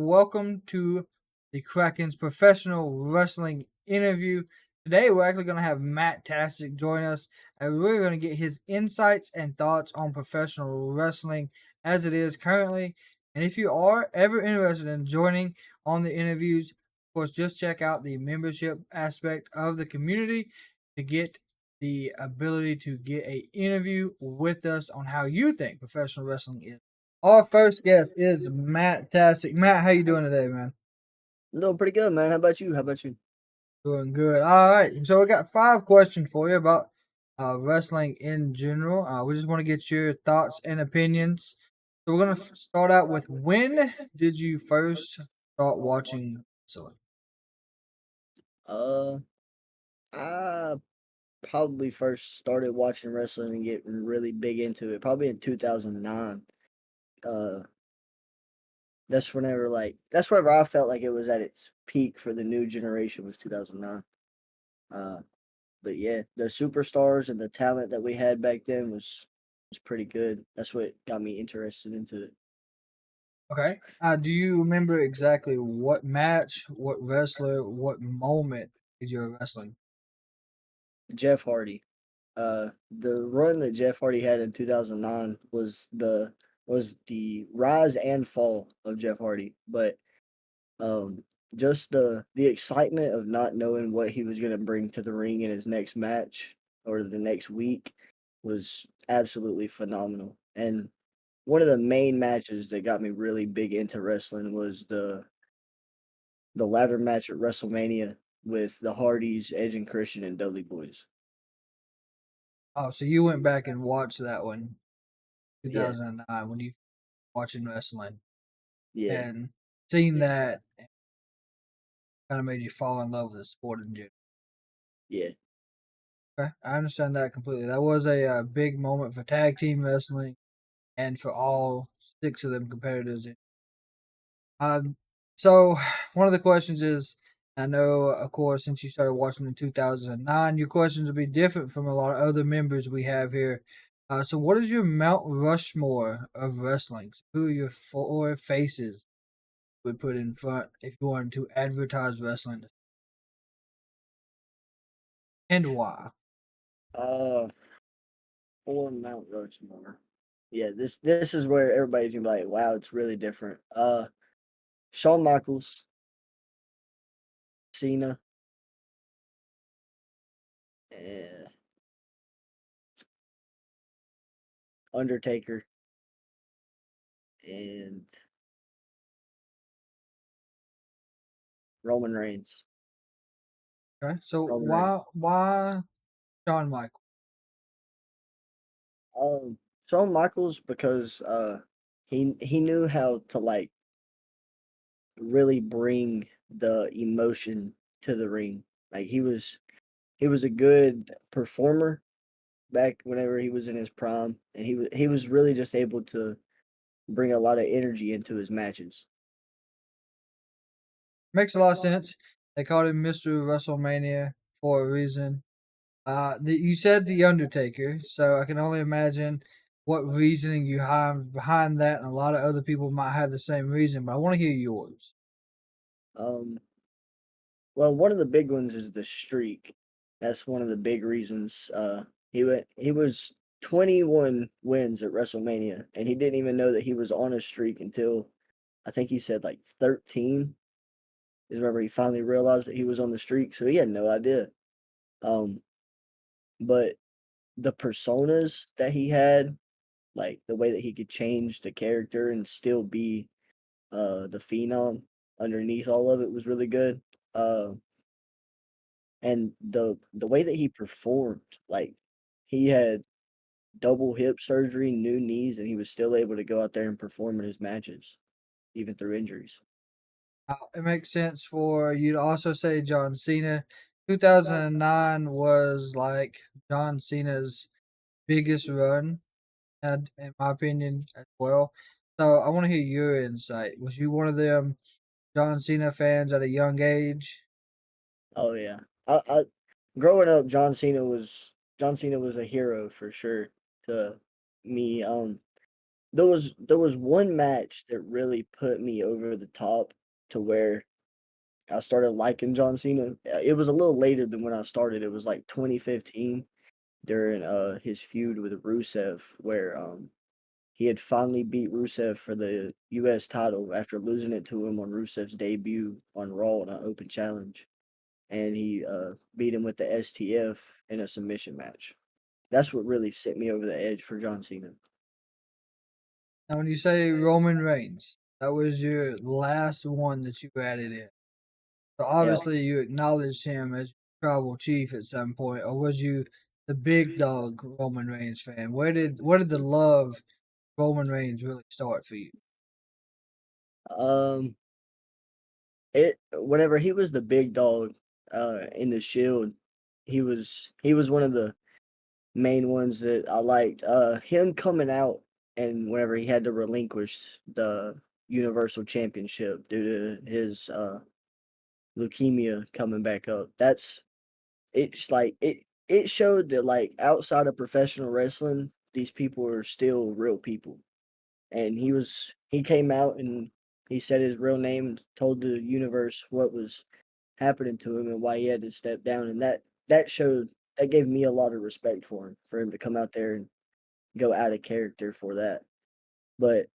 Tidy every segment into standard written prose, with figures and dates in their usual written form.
Welcome to the Kraken's professional wrestling interview. Today, we're actually going to have Mattastic join us, and we're going to get his insights and thoughts on professional wrestling as it is currently. And if you are ever interested in joining on the interviews, of course, just check out the membership aspect of the community to get the ability to get a interview with us on how you think professional wrestling is. Our first guest is Matt Tastic. Matt, how you doing today, man? I'm doing pretty good, man. How about you? How about you? Doing good. All right. So we got 5 questions for you about wrestling in general. We just want to get your thoughts and opinions. So we're gonna start out with when did you first start watching wrestling? Uh, I probably first started watching wrestling and getting really big into it probably in 2009. Uh, that's whenever I felt like it was at its peak for the new generation was 2009. Uh, but yeah, the superstars and the talent that we had back then was pretty good. That's what got me interested into it. Okay. Do you remember exactly what match, what wrestler, what moment did you wrestling? Jeff Hardy. The run that Jeff Hardy had in 2009 was the rise and fall of Jeff Hardy, but um, just the excitement of not knowing what he was going to bring to the ring in his next match or the next week was absolutely phenomenal. And one of the main matches that got me really big into wrestling was the ladder match at WrestleMania with the Hardys, Edge and Christian, and Dudley Boys. Oh, so you went back and watched that one, Yeah, 2009, when you watching wrestling yeah, and seeing that kind of made you fall in love with the sport in general. yeah. Okay, I understand that completely. That was a big moment for tag team wrestling and for all 6 of them competitors. Um, so one of the questions is, I know, of course, since you started watching in 2009, your questions will be different from a lot of other members we have here. So, what is your Mount Rushmore of wrestling? Who are your 4 faces you would put in front if you wanted to advertise wrestling, and why? Uh, or Mount Rushmore. Yeah, this is where everybody's gonna be like, "Wow, it's really different." Shawn Michaels, Cena, and Undertaker, and Roman Reigns. Okay, so Roman Reigns. why Shawn Michaels? Um, Shawn Michaels because he knew how to like really bring the emotion to the ring. Like he was a good performer back whenever he was in his prime, and he was really just able to bring a lot of energy into his matches. Makes a lot of sense. They called him Mr. WrestleMania for a reason. You said the Undertaker, so I can only imagine what reasoning you have behind that, and a lot of other people might have the same reason, but I want to hear yours. Um, well, one of the big ones is the streak. That's one of the big reasons. He was 21 wins at WrestleMania, and he didn't even know that he was on a streak until I think he said like 13 is whenever he finally realized that he was on the streak. So he had no idea. Um, but the personas that he had, like the way that he could change the character and still be the phenom underneath all of it was really good. And the way that he performed, like he had double hip surgery, new knees, and he was still able to go out there and perform in his matches, even through injuries. It makes sense for you to also say John Cena. 2009 was like John Cena's biggest run, and in my opinion, as well. So I want to hear your insight. Was you one of them John Cena fans at a young age? Oh yeah, I growing up, John Cena was a hero for sure to me. there was one match that really put me over the top to where I started liking John Cena. It was a little later than when I started. It was like 2015 during his feud with Rusev, where he had finally beat Rusev for the US title after losing it to him on Rusev's debut on Raw in an open challenge. And he beat him with the STF in a submission match. That's what really set me over the edge for John Cena. Now, when you say Roman Reigns, that was your last one that you added in. So Yeah. obviously you acknowledged him as tribal chief at some point, or was you the big dog Roman Reigns fan? Where did the love Roman Reigns really start for you? Um it whenever he was the big dog in the Shield, he was one of the main ones that I liked. Him coming out and whenever he had to relinquish the Universal Championship due to his leukemia coming back up. It's like it showed that like outside of professional wrestling, these people are still real people. And he came out and he said his real name, told the universe what was happening to him and why he had to step down. And that gave me a lot of respect for him to come out there and go out of character for that. But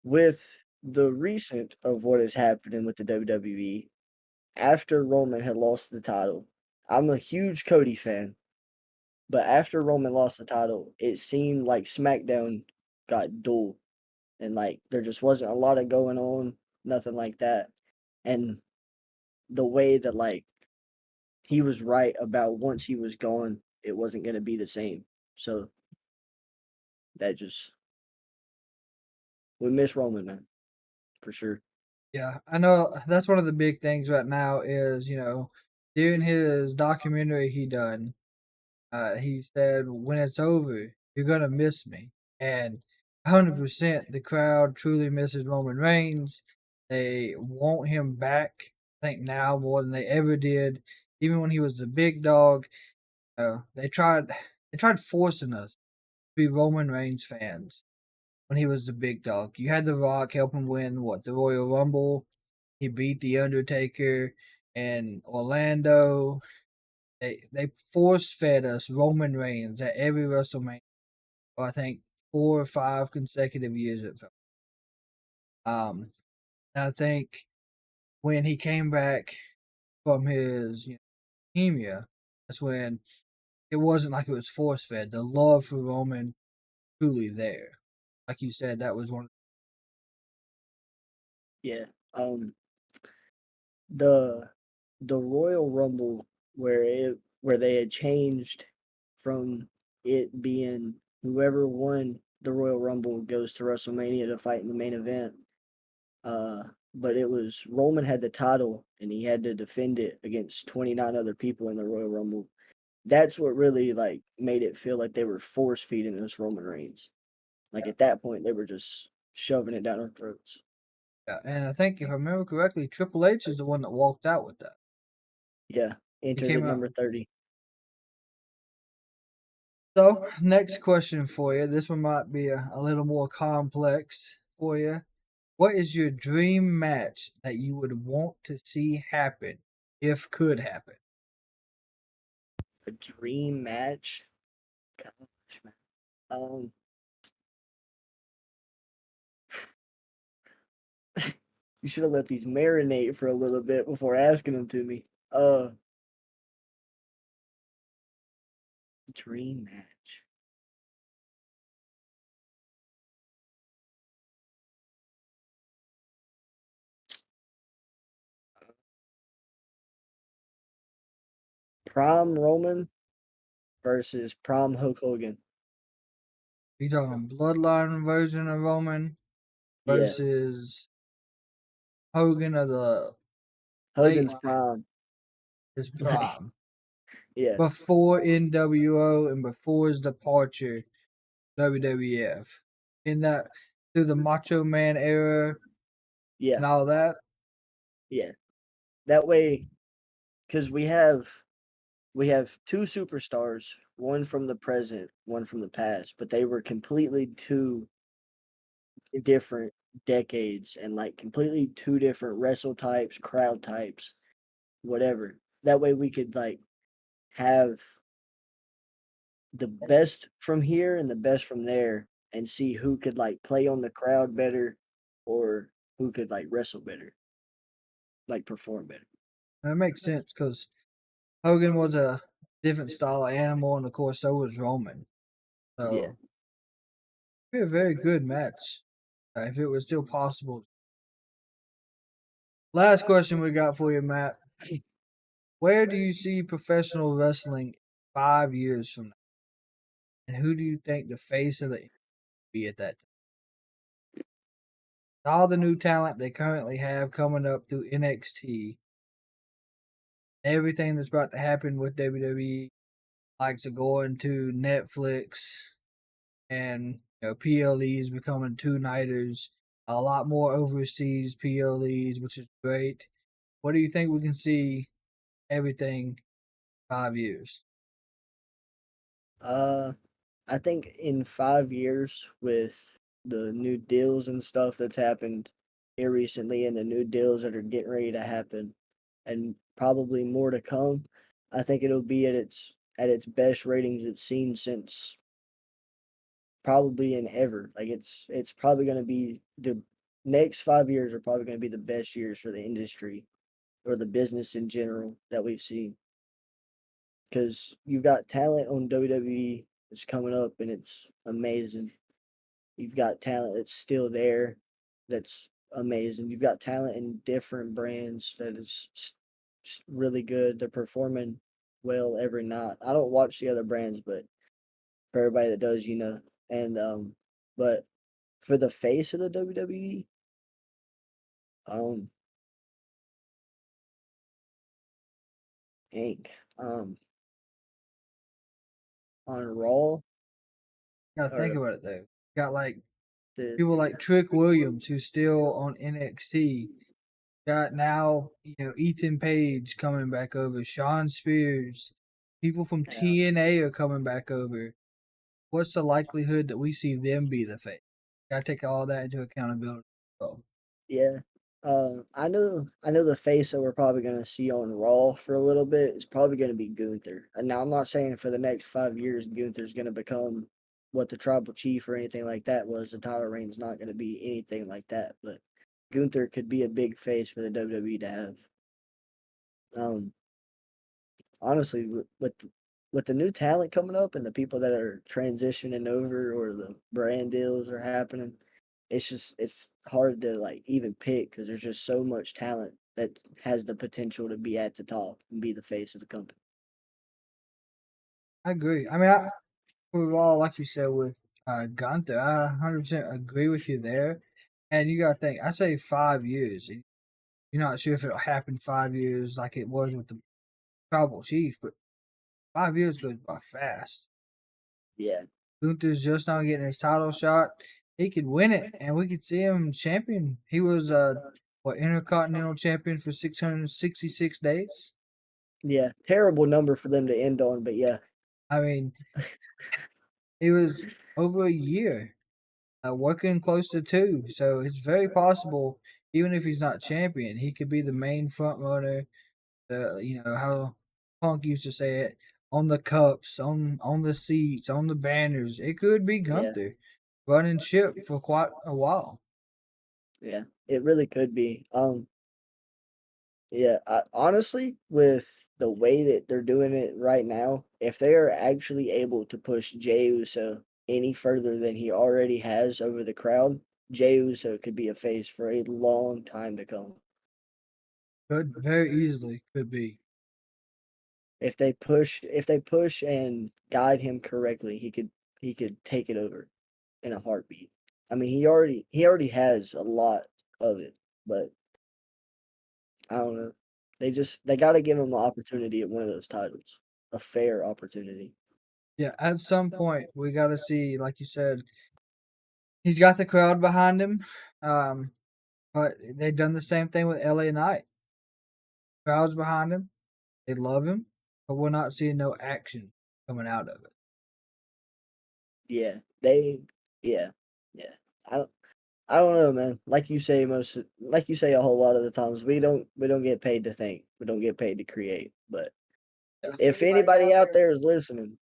with the recent of what is happening with the WWE, after Roman had lost the title, I'm a huge Cody fan, but after Roman lost the title, it seemed like SmackDown got dull and like there just wasn't a lot of going on, nothing like that. And the way that like he was right about once he was gone, it wasn't going to be the same. So that just we miss Roman, man, for sure. Yeah, I know that's one of the big things right now is, during his documentary he done, he said, "When it's over, you're gonna miss me," and 100% the crowd truly misses Roman Reigns. They want him back. I think now more than they ever did. Even when he was the big dog, they tried forcing us to be Roman Reigns fans when he was the big dog. You had The Rock help him win the Royal Rumble. He beat the Undertaker in Orlando. They force fed us Roman Reigns at every WrestleMania. For I think 4 or 5 consecutive years it felt. And I think when he came back from his leukemia, that's when it wasn't like it was force fed. The love for Roman truly there. Like you said, that was one. Yeah. Um the the Royal Rumble where they had changed from it being whoever won the Royal Rumble goes to WrestleMania to fight in the main event. But it was Roman had the title and he had to defend it against 29 other people in the Royal Rumble. That's what really like made it feel like they were force feeding us Roman Reigns. Like Yeah, at that point, they were just shoving it down our throats. yeah. And I think if I remember correctly, Triple H is the one that walked out with that. Yeah, He entered came at out. number 30. So, next question for you. This one might be a little more complex for you. What is your dream match that you would want to see happen if could happen? A dream match. Gosh, man. Um, you should have let these marinate for a little bit before asking them to me. Dream match. Prom Roman versus Prom Hulk Hogan. You talking bloodline version of Roman Yeah, versus Hogan of the late Hogan's prom. his Like, prime yeah, before NWO and before his departure WWF in that through the Macho Man era yeah, and all that. yeah. That way, because we have two superstars, one from the present, one from the past, but they were completely two. different decades and like completely two different wrestle types, crowd types, whatever. That way we could like have the best from here and the best from there and see who could like play on the crowd better or who could like wrestle better, like perform better. And it makes sense because Hogan was a different style of animal, and of course, so was Roman. Yeah. So, it'd be a very good match if it was still possible. Last question we got for you, Matt. Where do you see professional wrestling 5 years from now? And who do you think the face of the be at that time? All the new talent they currently have coming up through NXT, everything that's about to happen with WWE, likes of going to Netflix and PLEs becoming two nighters, a lot more overseas PLEs, which is great. What do you think we can see everything 5 years? Uh I think in 5 years with the new deals and stuff that's happened here recently and the new deals that are getting ready to happen and probably more to come, I think it'll be at its best ratings it's seen since probably in ever. Like it's probably gonna be the next 5 years are probably gonna be the best years for the industry or the business in general that we've seen. Because you've got talent on WWE that's coming up and it's amazing. You've got talent that's still there that's amazing. You've got talent in different brands that is really good. They're performing well every night. I don't watch the other brands, but for everybody that does, you know. And but for the face of the WWE, um, Hank, on Raw Gotta think or about it though. Got like the people like Trick Williams who's still on NXT. Got now, Ethan Page coming back over, Sean Spears, people from uh, TNA are coming back over. What's the likelihood that we see them be the face? Gotta take all that into accountability. Oh, yeah. I know the face that we're probably gonna see on Raw for a little bit is probably gonna be Gunther. And now I'm not saying for the next 5 years Gunther's gonna become what the tribal chief or anything like that was. The title reign's not gonna be anything like that, but Gunther could be a big face for the WWE to have. Um, honestly, with the new talent coming up and the people that are transitioning over or the brand deals are happening, it's hard to like even pick because there's just so much talent that has the potential to be at the top and be the face of the company. I agree. I mean, overall, like you said with Gunther, I 100% agree with you there. And you gotta think, I say 5 years. You're not sure if it'll happen 5 years like it was with the tribal chief, but 5 years goes by fast. Yeah, Gunther's just now getting his title shot. He could win it, and we could see him champion. He was Intercontinental Champion for 666 days. yeah, terrible number for them to end on, but yeah, I mean, he was over a year, working close to two. So it's very possible, even if he's not champion, he could be the main front runner. How Punk used to say it, on the cups, on the seats, on the banners. It could be yeah, Gunther running ship for quite a while. yeah, it really could be. Yeah, honestly, with the way that they're doing it right now, if they are actually able to push Jey Uso any further than he already has over the crowd, Jey Uso could be a face for a long time to come. Could very easily could be. If they push and guide him correctly, he could take it over in a heartbeat. I mean, he already has a lot of it, but I don't know. They got to give him an opportunity at one of those titles, a fair opportunity. Yeah, at some point we got to see, like you said, he's got the crowd behind him. Um, but they've done the same thing with LA Knight. Crowds behind him, they love him, but we're not seeing no action coming out of it. Yeah, they, yeah, yeah. I don't. I don't know, man. Like you say a whole lot of the times, we don't get paid to think. We don't get paid to create. But If if anybody anybody out out there, there is listening,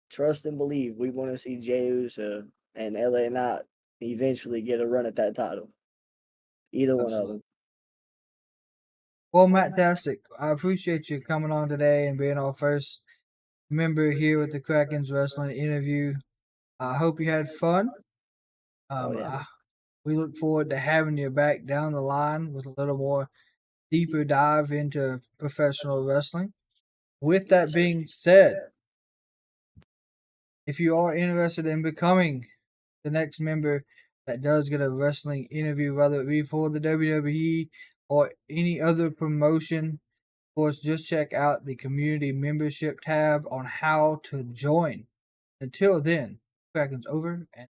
trust and believe we want to see Jey Uso and LA Knight eventually get a run at that title. Either one of absolutely. them. Well, Matt Tastic, I appreciate you coming on today and being our first member here with the Kraken's Wrestling interview. I hope you had fun. Oh Um, yeah. I, we look forward to having you back down the line with a little more deeper dive into professional wrestling. With that Yes. being said, if you are interested in becoming the next member that does get a wrestling interview, whether it be for the WWE or any other promotion, of course, just check out the community membership tab on how to join. Until then, Kraken's over and